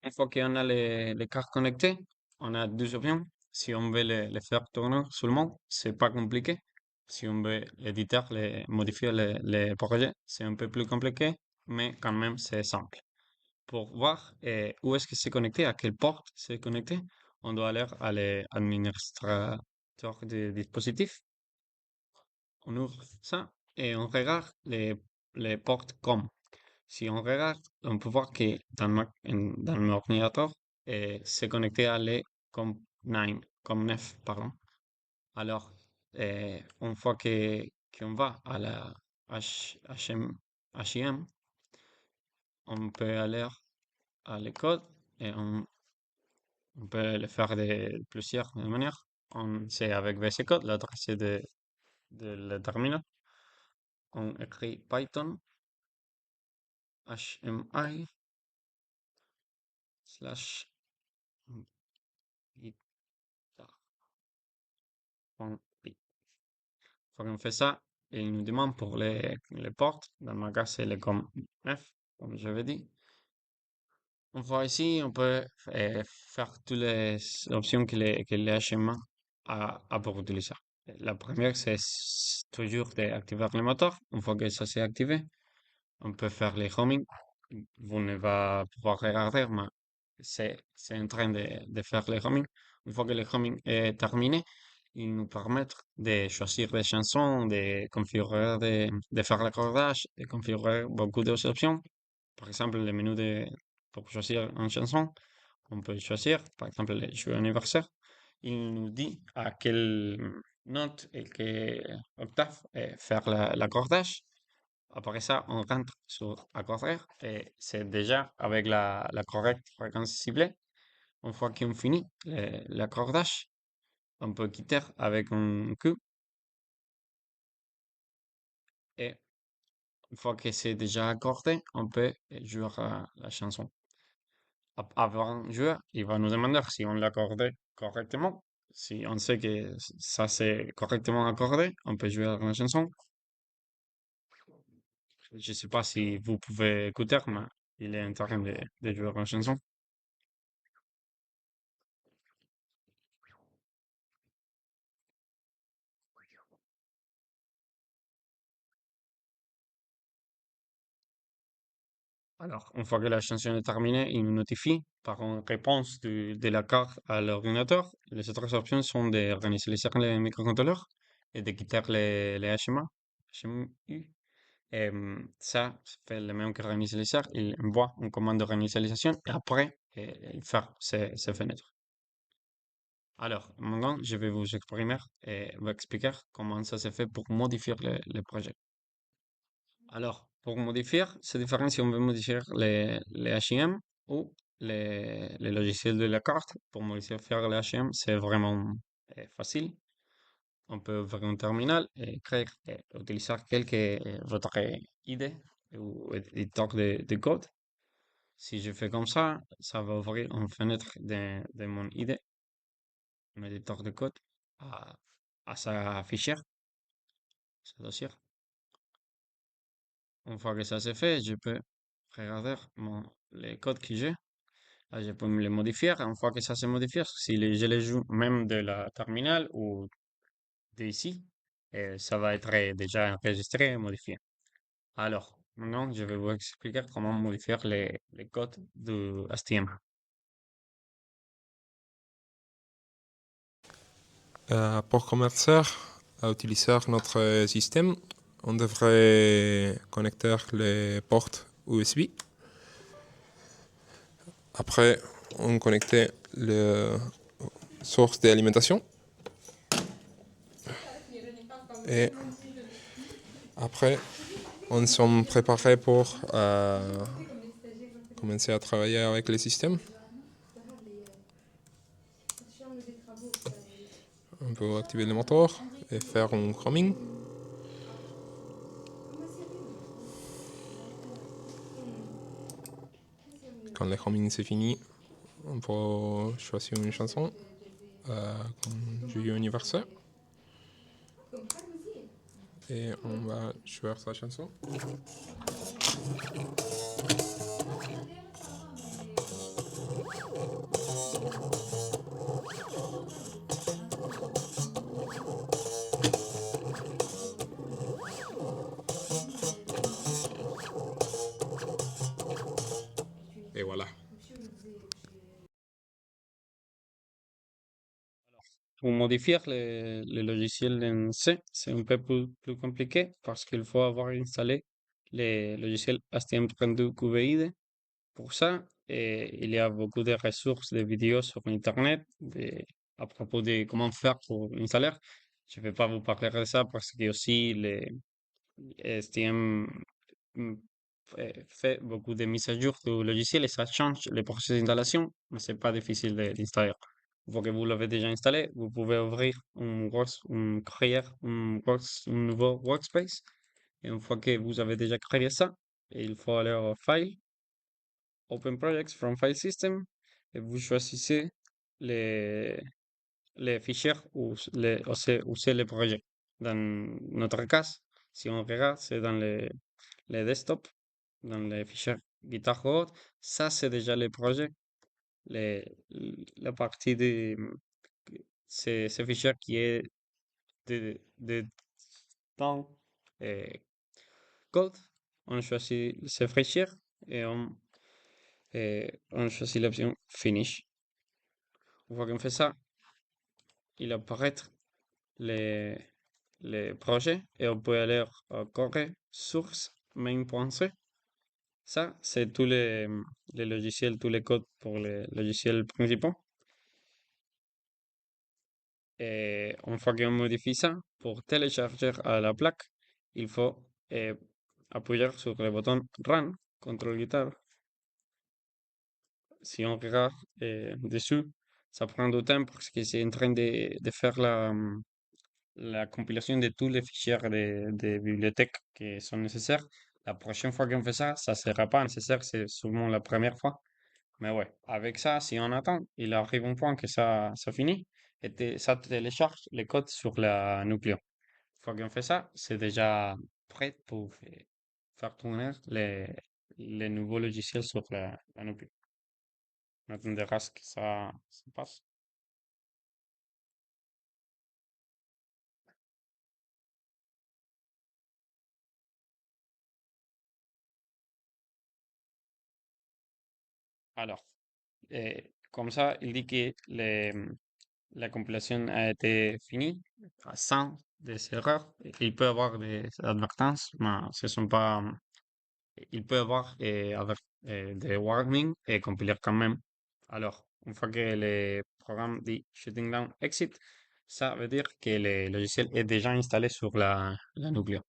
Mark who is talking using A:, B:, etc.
A: Une fois qu'on a les cartes connectées, on a deux options. Si on veut les faire tourner seulement, c'est pas compliqué. Si on veut éditer, modifier les projets, c'est un peu plus compliqué, mais quand même, c'est simple. Pour voir où est-ce que c'est connecté, à quelle porte c'est connecté, on doit aller à l'administrateur du dispositif. On ouvre ça et on regarde les portes COM. Si on regarde, on peut voir que dans mon ordinateur, c'est connecté à les COM9, pardon. Alors, une fois qu'on va à la HM, on peut aller à les codes et on peut le faire de plusieurs manières. C'est avec VS Code, l'adresse de la terminal. On écrit Python HMI slash guitar.py. Fois qu'on fait ça, il nous demande pour les portes. Dans mon cas, c'est les comme F, comme j'avais dit. On voit ici, on peut faire toutes les options que les HMA a pour utiliser. La première, c'est toujours d'activer le moteur. Une fois que ça s'est activé, on peut faire les homing. Vous ne va pouvoir regarder, mais c'est en train de faire les homing. Une fois que le homing est terminé, il nous permet de choisir des chansons, de configurer, de faire l'accordage, de configurer beaucoup d'options. Par exemple, le menu pour choisir une chanson, on peut choisir, par exemple, le jeu anniversaire. Il nous dit à quelle note et quelle octave faire l'accordage. Après ça, on rentre sur accorder et c'est déjà avec la correcte fréquence ciblée. Une fois qu'on finit l'accordage, on peut quitter avec un Q et une fois que c'est déjà accordé, on peut jouer la chanson. Avant de jouer, il va nous demander si on l'accordé correctement. Si on sait que ça c'est correctement accordé, on peut jouer la chanson. Je sais pas si vous pouvez écouter, mais il est en train de jouer la chanson. Alors, une fois que la chanson est terminée, il nous notifie par une réponse de la carte à l'ordinateur. Les autres options sont de réinitialiser les microcontrôleurs et de quitter les HMA, HMU. Ça fait le même que réinitialiser. Il envoie une commande de réinitialisation et après, il fait ces fenêtres. Alors, maintenant, je vais vous exprimer et vous expliquer comment ça se fait pour modifier le projet. Alors, pour modifier, c'est différent si on veut modifier les HM ou les logiciels de la carte. Pour modifier les HM, c'est vraiment facile. On peut ouvrir un terminal et créer, utiliser votre IDE ou éditeur de code. Si je fais comme ça va ouvrir une fenêtre de mon IDE, mon éditeur de code, à, à sa fichière, sa dossier. Une fois que ça c'est fait, je peux regarder les codes que j'ai. Là, je peux me les modifier. Une fois que ça se modifie, si je les joue même de la terminale ou d'ici, ça va être déjà enregistré et modifié. Alors, maintenant, je vais vous expliquer comment modifier les codes du STM.
B: Pour commencer à utiliser notre système, on devrait connecter les portes USB. Après, on connecte le source d'alimentation. Et après, on s'est préparé pour commencer à travailler avec le système. On peut activer le moteur et faire un roaming. Quand le roaming c'est fini, on peut choisir une chanson comme Joyeux anniversaire. Et on va jouer sa chanson. Et voilà.
A: Pour modifier le logiciel en C, c'est un peu plus compliqué parce qu'il faut avoir installé le logiciel HTML32 QVID. Pour ça, il y a beaucoup de ressources, de vidéos sur Internet à propos de comment faire pour installer. Je ne vais pas vous parler de ça parce que aussi les STM fait beaucoup de mises à jour du logiciel et ça change le processus d'installation, mais c'est pas difficile d'installer. Une fois que vous l'avez déjà installé, vous pouvez ouvrir créer un nouveau workspace. Et une fois que vous avez déjà créé ça, il faut aller au File, Open Projects from File System, et vous choisissez les, les fichiers où c'est le projet. Dans notre cas, si on regarde, c'est dans les desktops, dans les fichiers GitHub. Ça, c'est déjà le projet. Les, la partie de ce fichier qui est de dans code. On choisit ce fichier et on choisit l'option Finish. Une fois qu'on fait ça, il apparaît les, les projets et on peut aller à Core Source main.c. Ça, c'est tous les logiciels, tous les codes pour les logiciels principaux. Et une fois qu'on modifie ça, pour télécharger à la plaque, il faut eh, appuyer sur le bouton Run, contrôle guitare. Si on regarde dessus, ça prend du temps parce que c'est en train de faire la compilation de tous les fichiers de bibliothèques qui sont nécessaires. La prochaine fois qu'on fait ça, ça sera pas nécessaire, c'est seulement la première fois. Mais ouais, avec ça, si on attend, il arrive un point que ça finit et ça télécharge les codes sur la Nucleo. Une fois qu'on fait ça, c'est déjà prêt pour faire tourner les nouveaux logiciels sur la Nucleo. On attendra ce que ça se passe. Alors, comme ça, il dit que la compilation a été finie, sans des erreurs. Il peut y avoir des advertences, mais ce sont pas. Il peut y avoir des warnings et compiler quand même. Alors, une fois que le programme dit shutting down exit, ça veut dire que le logiciel est déjà installé sur la Nucleo.